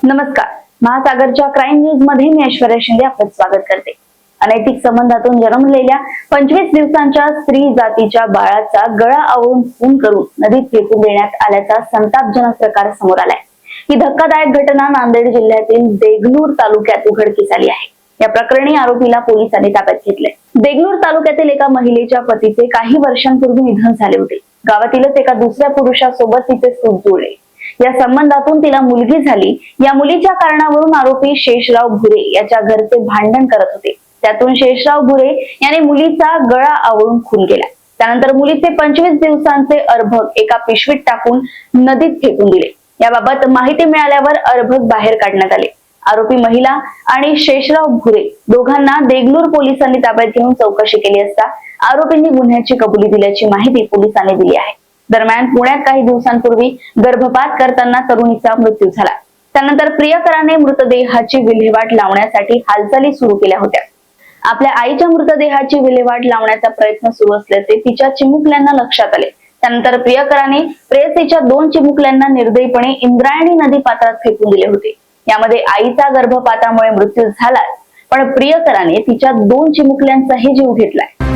नमस्कार, महासागरच्या crime news मध्ये मी ऐश्वर्या शिंदे आपलं स्वागत करते। अनैतिक संबंधातून जन्मलेल्या 25 दिवसांच्या स्त्री जातीच्या बाळाचा गळा आवळून खून करून नदीत फेकून देण्यात आल्याचा संतापजनक प्रकार समोर आलाय। ही धक्कादायक घटना नांदेड जिल्ह्यातील देगलूर तालुक्यात उघडकीस आली आहे। या प्रकरणी आरोपीला पोलिसांनी ताब्यात घेतले। देगलूर तालुक्यातील एका महिलेच्या पतीचे काही वर्षांपूर्वी निधन झाले होते। गावातीलच एका दुसऱ्या पुरुषासोबत तिचे सूत जुळले। या संबंधातून तिला मुलगी झाली। या मुलीच्या कारणावरून आरोपी शेषराव भुरे याच्या घरचे भांडण करत होते। त्यातून शेषराव भुरे याने मुलीचा गळा आवळून खून केला। त्यानंतर मुलीचे 25 दिवसांचे अर्भक एका पिशवीत टाकून नदीत फेकून दिले। याबाबत माहिती मिळाल्यावर अर्भक बाहेर काढण्यात आले। आरोपी महिला आणि शेषराव भुरे दोघांना देगलूर पोलिसांनी ताब्यात घेऊन चौकशी केली असता आरोपींनी गुन्ह्याची कबुली दिल्याची माहिती पोलिसांनी दिली आहे। दरम्यान पुण्यात काही दिवसांपूर्वी गर्भपात करताना तरुणीचा मृत्यू झाला। त्यानंतर प्रियकराने मृतदेहाची विल्हेवाट लावण्यासाठी हालचाली सुरू केल्या होत्या। आपल्या आईच्या मृतदेहाची विल्हेवाट लावण्याचा प्रयत्न सुरू असल्याचे तिच्या चिमुकल्यांना लक्षात आले। त्यानंतर प्रियकराने प्रेयसीच्या 2 चिमुकल्यांना निर्दयीपणे इंद्रायणी नदी पात्रात फेकून दिले होते। यामध्ये आईचा गर्भपातामुळे मृत्यू झाला, पण प्रियकराने तिच्या 2 चिमुकल्यांचाही जीव घेतलाय।